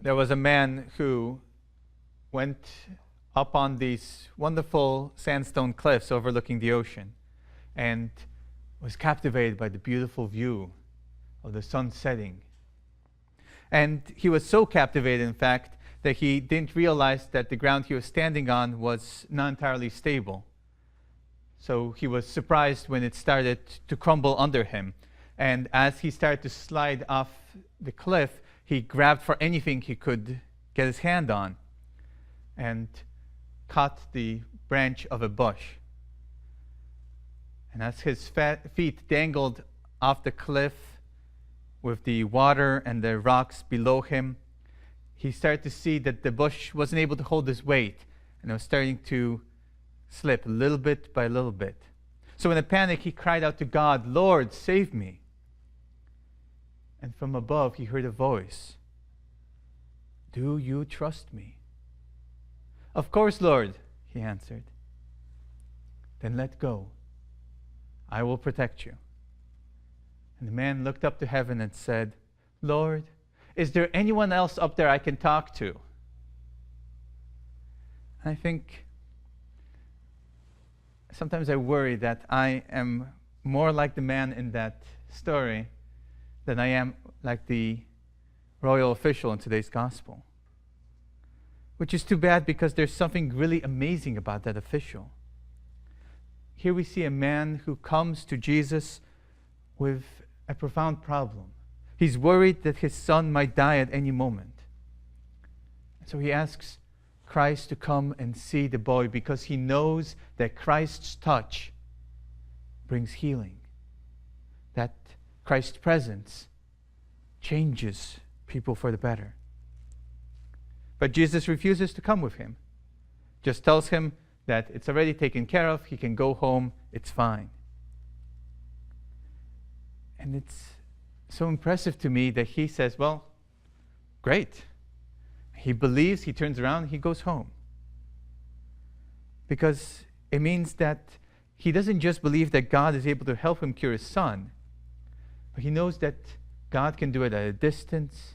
There was a man who went up on these wonderful sandstone cliffs overlooking the ocean and was captivated by the beautiful view of the sun setting. And he was so captivated, in fact, that he didn't realize that the ground he was standing on was not entirely stable. So he was surprised when it started to crumble under him. And as he started to slide off the cliff, he grabbed for anything he could get his hand on and caught the branch of a bush. And as his feet dangled off the cliff with the water and the rocks below him, he started to see that the bush wasn't able to hold his weight, and it was starting to slip little bit by little bit. So in a panic, he cried out to God, "Lord, save me." And from above, he heard a voice. "Do you trust me?" "Of course, Lord," he answered. "Then let go. I will protect you." And the man looked up to heaven and said, "Lord, is there anyone else up there I can talk to?" I think sometimes I worry that I am more like the man in that story than I am like the royal official in today's gospel. Which is too bad, because there's something really amazing about that official. Here we see a man who comes to Jesus with a profound problem. He's worried that his son might die at any moment. So he asks Christ to come and see the boy, because he knows that Christ's touch brings healing. That Christ's presence changes people for the better. But Jesus refuses to come with him. Just tells him that it's already taken care of, he can go home, it's fine. And it's so impressive to me that he says, well, great. He believes, he turns around, he goes home. Because it means that he doesn't just believe that God is able to help him cure his son, but he knows that God can do it at a distance,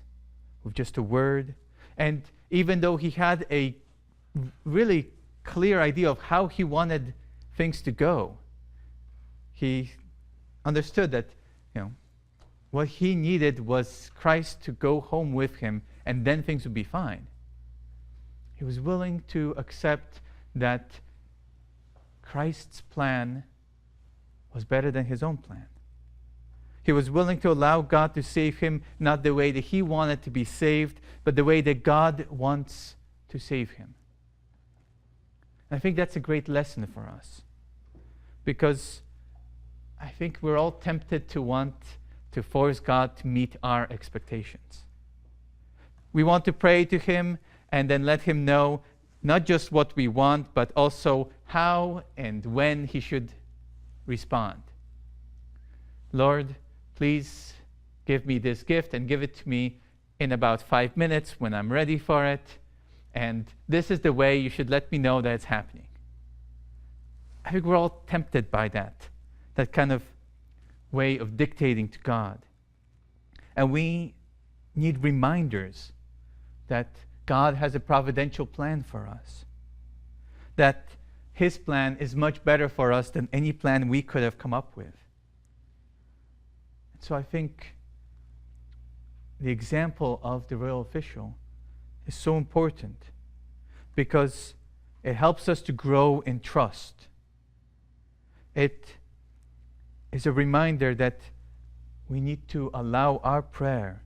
with just a word. And even though he had a really clear idea of how he wanted things to go, he understood that, what he needed was Christ to go home with him, and then things would be fine. He was willing to accept that Christ's plan was better than his own plan. He was willing to allow God to save him, not the way that he wanted to be saved, but the way that God wants to save him. And I think that's a great lesson for us, because I think we're all tempted to want to force God to meet our expectations. We want to pray to him and then let him know not just what we want, but also how and when he should respond. Lord, please give me this gift and give it to me in about 5 minutes when I'm ready for it. And this is the way you should let me know that it's happening. I think we're all tempted by that kind of way of dictating to God. And we need reminders that God has a providential plan for us, that his plan is much better for us than any plan we could have come up with. So I think the example of the royal official is so important, because it helps us to grow in trust. It is a reminder that we need to allow our prayer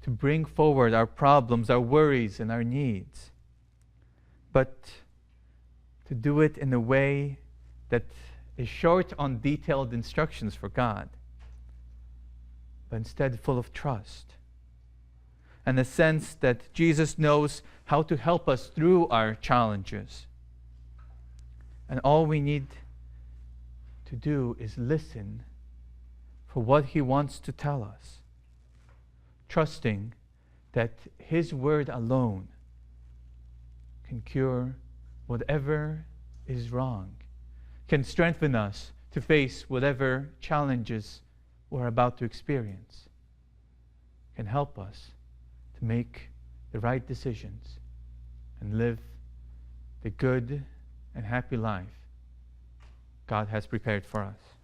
to bring forward our problems, our worries, and our needs, but to do it in a way that is short on detailed instructions for God, but instead full of trust, and a sense that Jesus knows how to help us through our challenges. And all we need to do is listen for what he wants to tell us, trusting that his word alone can cure whatever is wrong, can strengthen us to face whatever challenges we're about to experience, can help us to make the right decisions and live the good and happy life God has prepared for us.